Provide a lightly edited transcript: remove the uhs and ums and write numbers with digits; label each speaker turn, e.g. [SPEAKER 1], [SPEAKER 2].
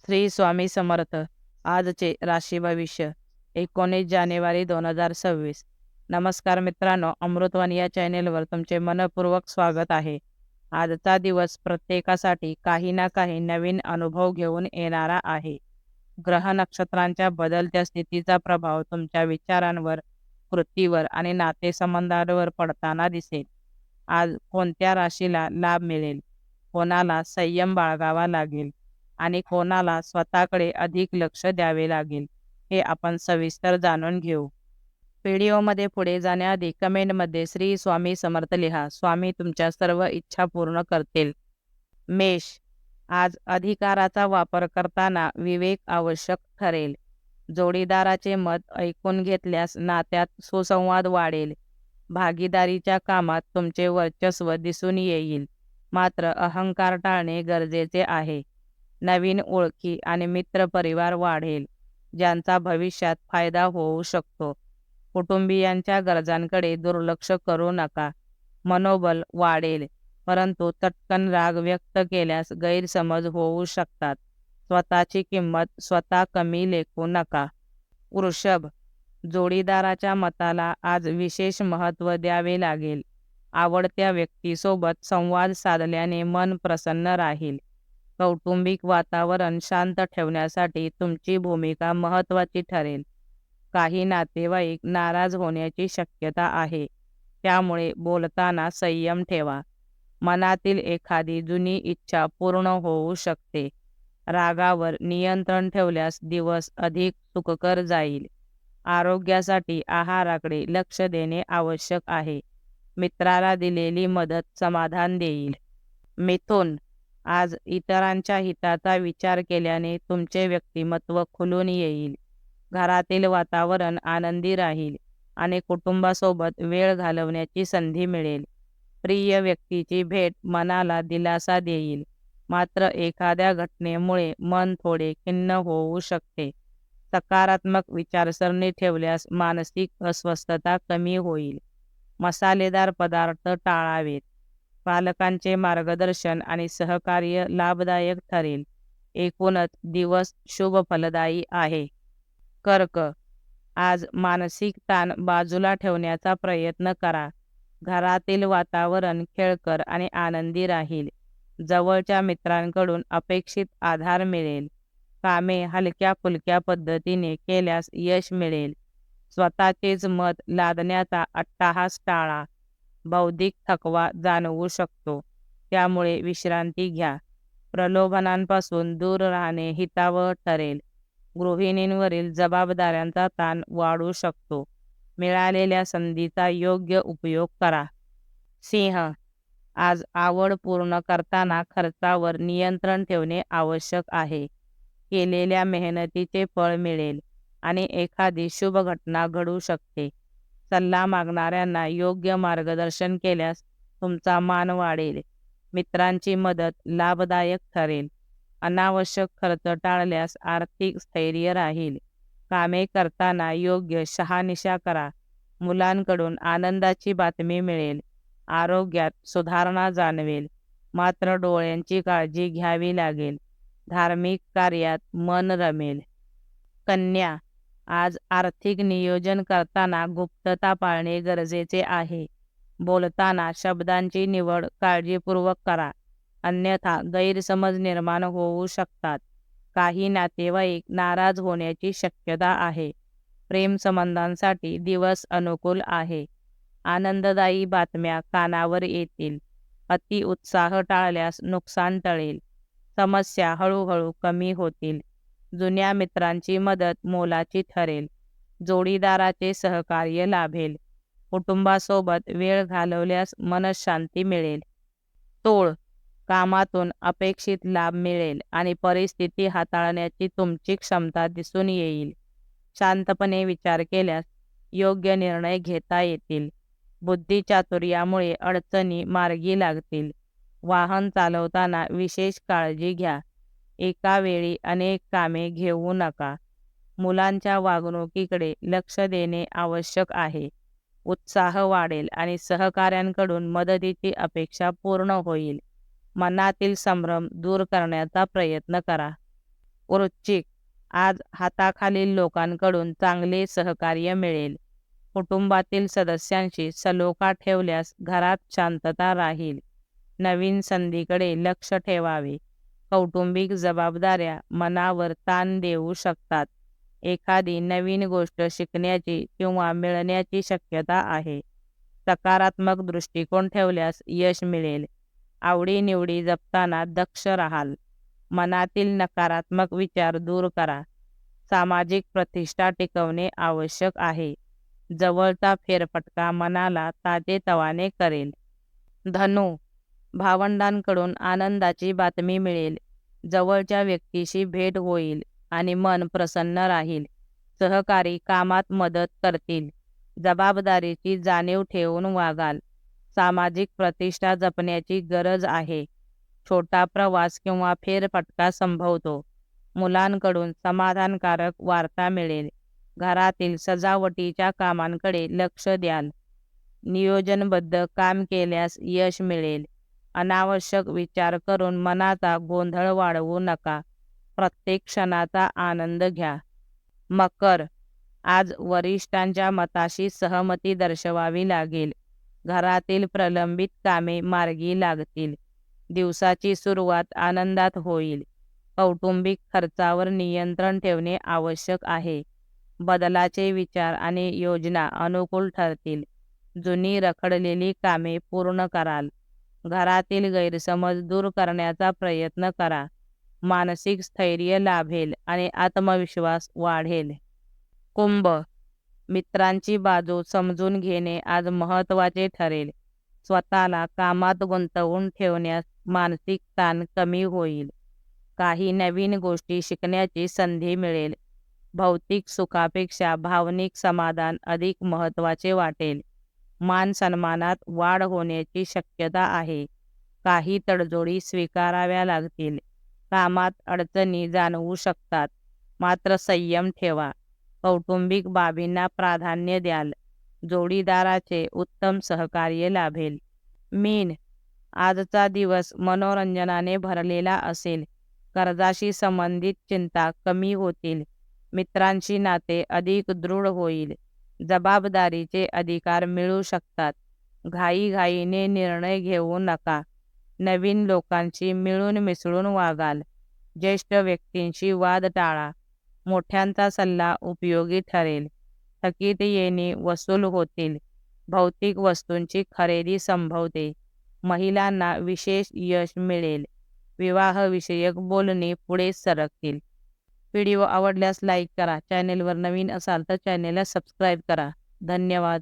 [SPEAKER 1] श्री स्वामी समर्थ. आजचे राशी भविष्य 19 जानेवारी 2026. नमस्कार मित्रांनो, अमृतवाणी या चॅनेलवर तुमचे मनपूर्वक स्वागत आहे. आजचा दिवस प्रत्येकासाठी काही ना काही नवीन अनुभव घेऊन येणारा आहे. ग्रह नक्षत्रांच्या बदलत्या स्थितीचा प्रभाव तुमच्या विचारांवर, कृतीवर आणि नातेसंबंधांवर पडताना दिसेल. आज कोणत्या राशीला लाभ मिळेल, कोणाला संयम बाळगावा लागेल आणि कोणाला स्वतःकडे अधिक लक्ष द्यावे लागेल, हे आपण सविस्तर जाणून घेऊ. व्हिडिओमध्ये पुढे जाण्याआधी कमेंटमध्ये श्री स्वामी समर्थ लिहा. स्वामी तुमच्या सर्व इच्छा पूर्ण करतील. मेष. आज अधिकाराचा वापर करताना विवेक आवश्यक ठरेल. जोडीदाराचे मत ऐकून घेतल्यास नात्यात सुसंवाद वाढेल. भागीदारीच्या कामात तुमचे वर्चस्व दिसून येईल, मात्र अहंकार टाळणे गरजेचे आहे. नवीन ओळखी आणि मित्रपरिवार वाढेल, ज्यांचा भविष्यात फायदा होऊ शकतो. कुटुंबियांच्या गरजांकडे दुर्लक्ष करू नका. मनोबल वाढेल, परंतु चटकन राग व्यक्त केल्यास गैरसमज होऊ शकतात. स्वतःची किंमत स्वतः कमी लेखू नका. वृषभ. जोडीदाराच्या मताला आज विशेष महत्त्व द्यावे लागेल. आवडत्या व्यक्तीसोबत संवाद साधल्याने मन प्रसन्न राहील. कौटुंबिक वातावरण शांत ठेवण्यासाठी तुमची भूमिका महत्त्वाची ठरेल. काही नातेवाईक नाराज होण्याची शक्यता आहे, त्यामुळे बोलताना संयम ठेवा. मनातील एखादी जुनी इच्छा पूर्ण होऊ शकते. रागावर नियंत्रण ठेवल्यास दिवस अधिक सुखकर जाईल. आरोग्यासाठी आहाराकडे लक्ष देणे आवश्यक आहे. मित्राला दिलेली मदत समाधान देईल. मिथुन. आज इतरांच्या हिताचा विचार केल्याने तुमचे व्यक्तिमत्व खुलून येईल. घरातील वातावरण आनंदी राहील आणि कुटुंबासोबत वेळ घालवण्याची संधी मिळेल. प्रिय व्यक्तीची भेट मनाला दिलासा देईल, मात्र एखाद्या घटनेमुळे मन थोडे खिन्न होऊ शकते. सकारात्मक विचारसरणी ठेवल्यास मानसिक अस्वस्थता कमी होईल. मसालेदार पदार्थ टाळावेत. पालकांचे मार्गदर्शन आणि सहकार्य लाभदायक ठरेल. एकूणच दिवस शुभ फलदायी आहे. कर्क. आज मानसिक ताण बाजूला ठेवण्याचा प्रयत्न करा. घरातील वातावरण खेळकर आणि आनंदी राहील. जवळच्या मित्रांकडून अपेक्षित आधार मिळेल. कामे हलक्या फुलक्या पद्धतीने केल्यास यश मिळेल. स्वतःचेच मत लादण्याचा अट्टाहास टाळा. बौद्धिक थकवा जाणवू शकतो, त्यामुळे विश्रांती घ्या. प्रलोभनांपासून दूर राहणे हितावह ठरेल. गृहिणींवरील जबाबदाऱ्यांचा ताण वाढू शकतो. मिळालेल्या संधीचा योग्य उपयोग करा. सिंह. आज आवड पूर्ण करताना खर्चावर नियंत्रण ठेवणे आवश्यक आहे. केलेल्या मेहनतीचे फळ मिळेल आणि एखादी शुभ घटना घडू शकते. सल्ला मागणाऱ्यांना योग्य मार्गदर्शन केल्यास तुमचा मान वाढेल. मित्रांची मदत लाभदायक ठरेल. अनावश्यक खर्च टाळल्यास आर्थिक स्थैर्य राहील. कामे करताना योग्य शहानिशा करा. मुलांकडून आनंदाची बातमी मिळेल. आरोग्यात सुधारणा जाणवेल, मात्र डोळ्यांची काळजी घ्यावी लागेल. धार्मिक कार्यात मन रमेल. कन्या. आज आर्थिक नियोजन करताना गुप्तता पाळणे गरजेचे आहे. बोलताना शब्दांची निवड काळजीपूर्वक करा, अन्यथा गैरसमज निर्माण होऊ शकतात. काही नातेवाईक नाराज होण्याची शक्यता आहे. प्रेमसंबंधांसाठी दिवस अनुकूल आहे. आनंददायी बातम्या कानावर येतील. अति उत्साह टाळल्यास नुकसान टळेल. समस्या हळूहळू कमी होतील. जुन्या मित्रांची मदत मोलाची ठरेल. जोडीदाराचे सहकार्य लाभेल. कुटुंबासोबत वेळ घालवल्यास मनशांती मिळेल. तोळ. कामातून अपेक्षित लाभ मिळेल आणि परिस्थिती हाताळण्याची तुमची क्षमता दिसून येईल. शांतपणे विचार केल्यास योग्य निर्णय घेता येतील. बुद्धिचातुर्यामुळे अडचणी मार्गी लागतील. वाहन चालवताना विशेष काळजी घ्या. एका वेळी अनेक कामे घेऊ नका. मुलांच्या वागणुकीकडे लक्ष देणे आवश्यक आहे. उत्साह वाढेल आणि सहकाऱ्यांकडून मदतीची अपेक्षा पूर्ण होईल. मनातील संभ्रम दूर करण्याचा प्रयत्न करा. वृश्चिक, आज हाताखालील लोकांकडून चांगले सहकार्य मिळेल. कुटुंबातील सदस्यांशी सलोखा ठेवल्यास घरात शांतता राहील. नवीन संधीकडे लक्ष ठेवावे. कौटुंबिक जबाबदाऱ्या मनावर ताण देऊ शकतात. एखादी नवीन गोष्ट शिकण्याची किंवा मिळण्याची शक्यता आहे. सकारात्मक दृष्टिकोन ठेवल्यास यश मिळेल. आवडीनिवडी जपताना दक्ष राहाल. मनातील नकारात्मक विचार दूर करा. सामाजिक प्रतिष्ठा टिकवणे आवश्यक आहे. जवळचा फेरफटका मनाला ताजेतवाने करेल. धनु, भावंडांकडून आनंदाची बातमी मिळेल. जवळच्या व्यक्तीशी भेट होईल आणि मन प्रसन्न राहील. सहकारी कामात मदत करतील. जबाबदारीची जाणीव ठेवून वागाल. सामाजिक प्रतिष्ठा जपण्याची गरज आहे. छोटा प्रवास किंवा फेरफटका संभवतो. मुलांकडून समाधानकारक वार्ता मिळेल. घरातील सजावटीच्या कामांकडे लक्ष द्याल. नियोजनबद्ध काम केल्यास यश मिळेल. अनावश्यक विचार करून मनाचा गोंधळ वाढवू नका. प्रत्येक क्षणाचा आनंद घ्या. मकर, आज वरिष्ठांच्या मताशी सहमती दर्शवावी लागेल. घरातील प्रलंबित कामे मार्गी लागतील. दिवसाची सुरुवात आनंदात होईल. कौटुंबिक खर्चावर नियंत्रण ठेवणे आवश्यक आहे. बदलाचे विचार आणि योजना अनुकूल ठरतील. जुनी रखडलेली कामे पूर्ण कराल. घरातील गैरसमज दूर करण्याचा प्रयत्न करा. मानसिक स्थैर्य लाभेल आणि आत्मविश्वास वाढेल. कुंभ, मित्रांची बाजू समजून घेणे आज महत्त्वाचे ठरेल. स्वतःला कामात गुंतवून ठेवण्यास मानसिक ताण कमी होईल. काही नवीन गोष्टी शिकण्याची संधी मिळेल. भौतिक सुखापेक्षा भावनिक समाधान अधिक महत्त्वाचे वाटेल. मान सन्मानात वाढ होण्याची शक्यता आहे. काही तडजोडी स्वीकाराव्या लागतील. कामात अडचणी जाणवू शकतात, मात्र संयम ठेवा. कौटुंबिक बाबींना प्राधान्य द्याल. जोडीदाराचे उत्तम सहकार्य लाभेल. मीन, आजचा दिवस मनोरंजनाने भरलेला असेल. कर्जाशी संबंधित चिंता कमी होतील. मित्रांशी नाते अधिक दृढ होईल. जबाबदारीचे अधिकार मिळू शकतात. घाईघाईने निर्णय घेऊ नका. नवीन लोकांशी मिळून मिसळून वागाल. ज्येष्ठ व्यक्तींशी वाद टाळा. मोठ्यांचा सल्ला उपयोगी ठरेल. थकीत येणे वसूल होतील. भौतिक वस्तूंची खरेदी संभवते. महिलांना विशेष यश मिळेल. विवाहविषयक बोलणे पुढे सरकतील. व्हिडिओ आवडल्यास लाईक करा. चॅनेलवर नवीन असाल तर चॅनेलला सबस्क्राईब करा. धन्यवाद.